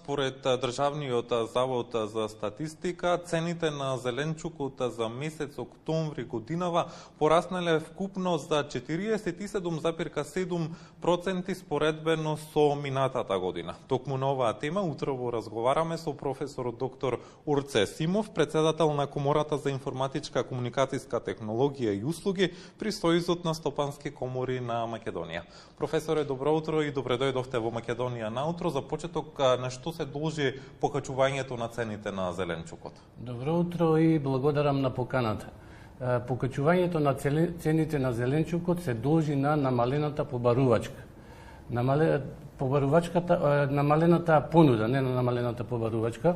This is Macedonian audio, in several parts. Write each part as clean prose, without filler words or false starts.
според Државниот завод за статистика, цените на зеленчукот за месец октомври годинава пораснале вкупно за 47,7% споредбено со минатата година. Токму на оваа тема утрово разговараме со професорот доктор Урце Симов, председател на Комората за информатичка комуникацијска технологија и услуги при Сојузот на стопански комори на Македонија. Професоре, добро утро и добре дојдовте во Македонија наутро. За почеток, на што се должи покачувањето на цените на зеленчукот? Добро утро и благодарам на поканата. Покачувањето на цените на зеленчукот се должи на намалената побарувачка. Намалената понуда, не на намалената побарувачка.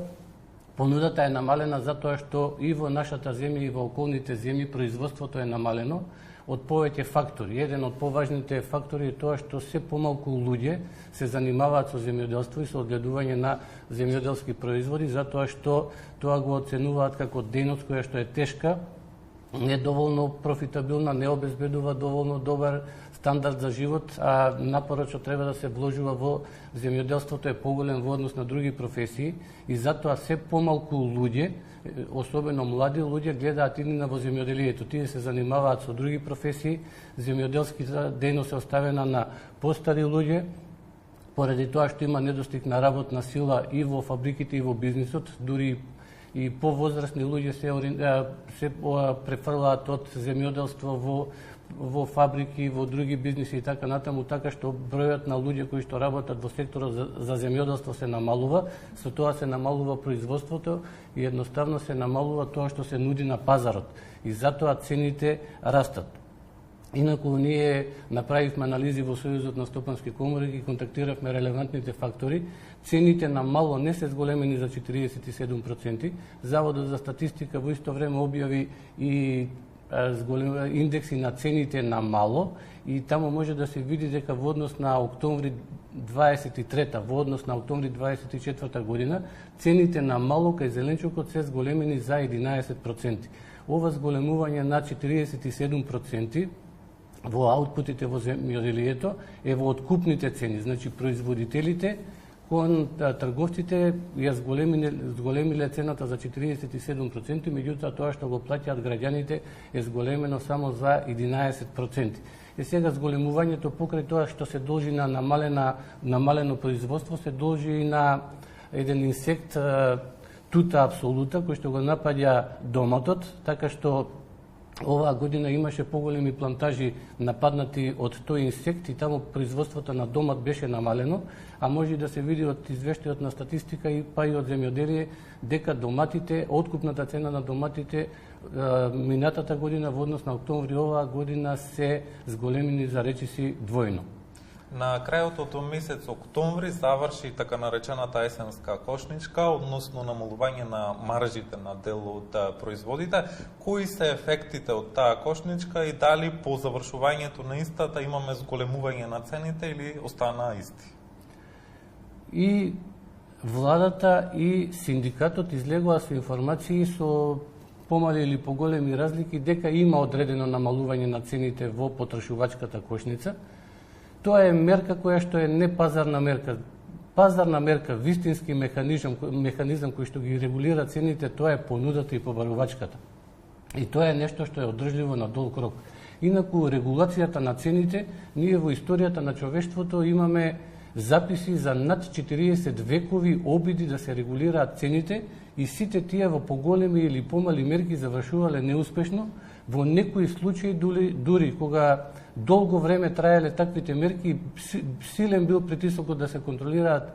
Понудата е намалена затоа што и во нашата земја и во околните земји производството е намалено од повеќе фактори. Еден од поважните фактори е тоа што се помалку луѓе се занимаваат со земјоделство и со одгледување на земјоделски производи, затоа што тоа го оценуваат како дејност која што е тешка, недоволно профитабилна, не обезбедува доволно добар стандард за живот, а напорот што треба да се вложува во земјоделството е поголем во однос на други професии и затоа се помалку луѓе, особено млади луѓе, гледаат иднина во земјоделието. Тие се занимаваат со други професии, земјоделската дејност е оставена на постари луѓе, поради тоа што има недостиг на работна сила и во фабриките и во бизнисот, дури и повозрастни луѓе се префрлаат од земјоделство во фабрики, во други бизниси и така натаму, така што бројот на луѓе кои што работат во секторот за земјоделство се намалува, со тоа се намалува производството и едноставно се намалува тоа што се нуди на пазарот и затоа цените растат. Инаку ние направивме анализи во Сојузот на стопански комори и контактиравме релевантните фактори. Цените на мало не се зголемени за 47%. Заводот за статистика во исто време објави и индекси на цените на мало и таму може да се види дека во однос на октомври 23-та, во однос на октомври 24-та година, цените на мало кај зеленчукот се зголемени за 11%. Ова зголемување на 47% во аутпутите во земјоделието е во откупните цени, значи производителите кон трговците ја зголемиле цената за 47%, меѓутоа тоа што го плаќаат граѓаните е зголемено само за 11%. И сега зголемувањето покрај тоа што се должи на намалено производство, се должи и на еден инсект тута абсолута кој што го напаѓа доматот, така што оваа година имаше поголеми плантажи нападнати од тој инсект и таму производството на домат беше намалено, а може да се види од извештајот на статистика и па и од земјоделие дека доматите, откупната цена на доматите минатата година во однос на октомври оваа година се зголемени за речиси двојно. На крајот од месец октомври заврши така наречената есенска кошничка, односно намалување на маржите на дел од производите. Кои се ефектите од таа кошничка и дали по завршувањето на истата имаме зголемување на цените или останаа исти? И владата и синдикатот излегува со информации со помали или поголеми разлики дека има одредено намалување на цените во потрошувачката кошница. Тоа е мерка која што е непазарна мерка. Пазарна мерка, вистински механизам кој што ги регулира цените, тоа е понудата и побарувачката. И тоа е нешто што е одржливо на долг рок. Инаку регулацијата на цените, ние во историјата на човештвото имаме записи за над 40 векови обиди да се регулираат цените и сите тие во поголеми или помали мерки завршувале неуспешно. Во некои случаи дури кога долго време траеле таквите мерки, силен бил притисокот да се контролираат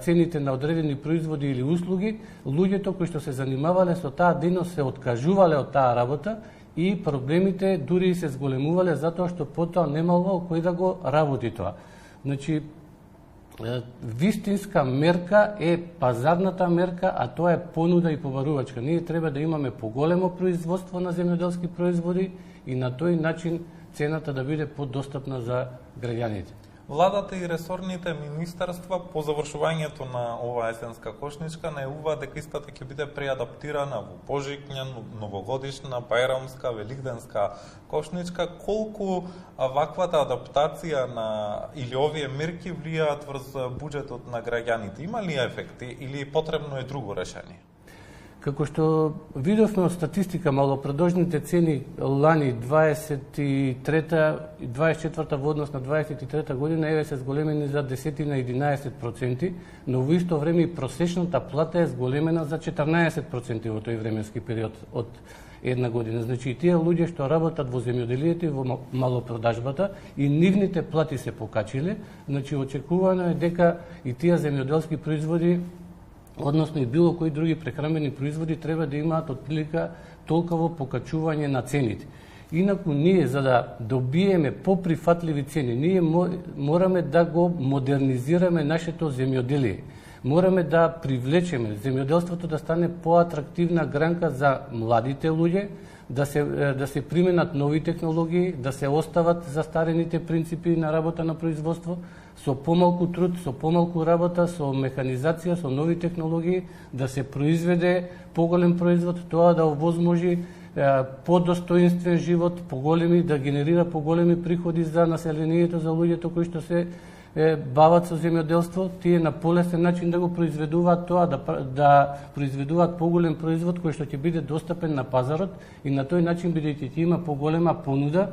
цените на одредени производи или услуги, луѓето кои што се занимавале со таа дејност се откажувале од таа работа и проблемите дури се зголемувале затоа што потоа немало кој да го работи тоа. Значи, вистинска мерка е пазарната мерка, а тоа е понуда и побарувачка. Ние треба да имаме поголемо производство на земјоделски производи и на тој начин цената да биде подостапна за граѓаните. Владата и ресорните министерства по завршувањето на оваа есенска кошничка најавуваат дека истата ќе биде преадаптирана во пожитна, новогодишна, бајрамска, великденска кошничка. Колку ваквата адаптација или овие мерки влијаат врз буџетот на граѓаните? Има ли ефекти или потребно е друго решение? Како што видовме од статистика, малопродажните цени лани 23-та и 24-та во однос на 23-та година еве се зголемени за 10-11%, но во исто време и просечната плата е зголемена за 14% во тој временски период од една година. Значи и тие луѓе што работат во земјоделието и во малопродажбата и нивните плати се покачиле, значи очекувано е дека и тие земјоделски производи, односно и било кои други прехранбени производи, треба да имаат отприлика толково покачување на цените. Инаку ние, за да добиеме поприфатливи цени, ние мораме да го модернизираме нашето земјоделие. Мораме да привлечеме земјоделството да стане поатрактивна гранка за младите луѓе, да се применат нови технологии, да се остават застарените принципи на работа на производство, со помалку труд, со помалку работа, со механизација, со нови технологии, да се произведе поголем производ, тоа да овозможи подостоинствен живот, поголеми, да генерира поголеми приходи за населението, за луѓето кои што се бават со земјоделство, тие на полесен начин да го произведуваат тоа, да произведуваат поголем производ кој што ќе биде достапен на пазарот и на тој начин, бидејќи ќе има поголема понуда,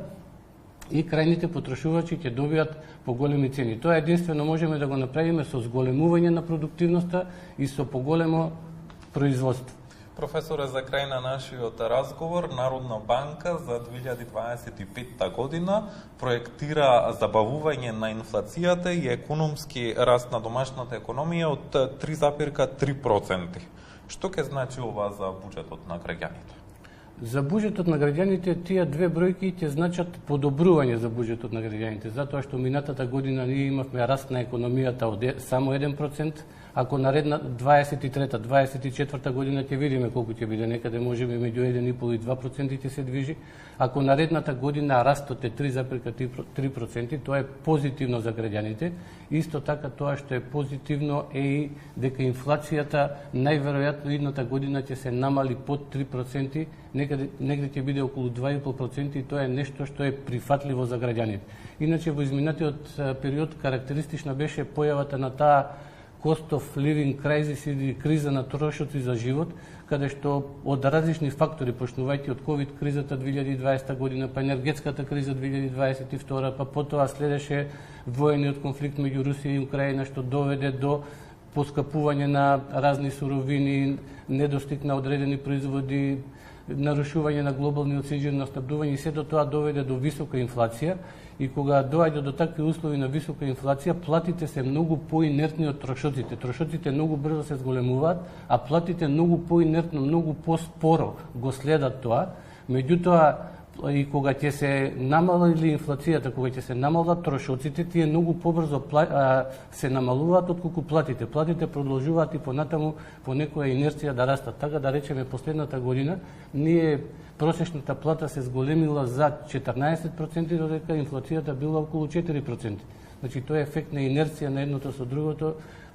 и крајните потрошувачи ќе добијат поголеми цени. Тоа единствено можеме да го направиме со зголемување на продуктивноста и со поголемо производство. Професоре, за крај на нашиот разговор, Народна банка за 2025 година проектира забавување на инфлацијата и економски раст на домашната економија од 3,3%. Што ќе значи ова за буџетот на граѓаните? За буџетот на граѓаните тие две бројки ќе значат подобрување за буџетот на граѓаните, затоа што минатата година ние имавме раст на економијата од само 1%, ако наредна 23-та, 24-та година ќе видиме колку ќе биде, некаде можеме меѓу 1,5 и 2% ќе се движи. Ако наредната година растот е 3,3%, тоа е позитивно за граѓаните. Исто така тоа што е позитивно е и дека инфлацијата најверојатно идната година ќе се намали под 3%, негде ќе биде околу 2,5% и тоа е нешто што е прифатливо за граѓаните. Иначе во изминатиот период карактеристична беше појавата на таа cost of living crisis или криза на трошоци за живот, каде што од различни фактори, почнувајќи од COVID кризата 2020 година, па енергетската криза 2022, па потоа следеше воениот конфликт меѓу Русија и Украина, што доведе до поскапување на разни суровини, недостиг на одредени производи, нарушување на глобалниот синџир на снабдување, и сето тоа доведе до висока инфлација. И кога доаѓа до такви услови на висока инфлација, платите се многу поинертни од трошоците. Трошоците многу брзо се зголемуваат, а платите многу поинертно, многу поспоро го следат тоа. Меѓутоа, и кога ќе се намали инфлацијата, кога ќе се намалат трошоците, тие многу побрзо се намалуваат отколку платите. Платите продолжуваат и понатаму по некоја инерција да растат. Така да речеме, последната година ние просечната плата се зголемила за 14%, додека инфлацијата била околу 4%. Значи тоа е ефект на инерција на едното со другото,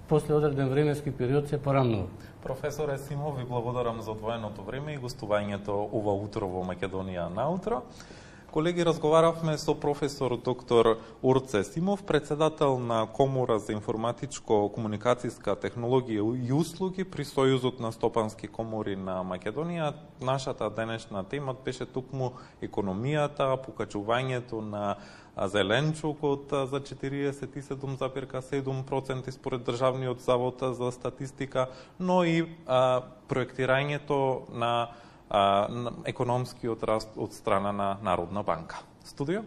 после одреден временски период се порамнува. Професоре Симов, ви благодарам за одвоеното време и гостувањето ова утро во Македонија на утро. Колеги, разговаравме со професор доктор Урце Симов, председател на Комора за информатичко-комуникацијска технологија и услуги при Сојузот на стопански комори на Македонија. Нашата денешна тема беше токму економијата, покачувањето на зеленчукот за 47,7% според Државниот завод за статистика, но и проектирањето на економскиот раст од страна на Народна банка. Студио?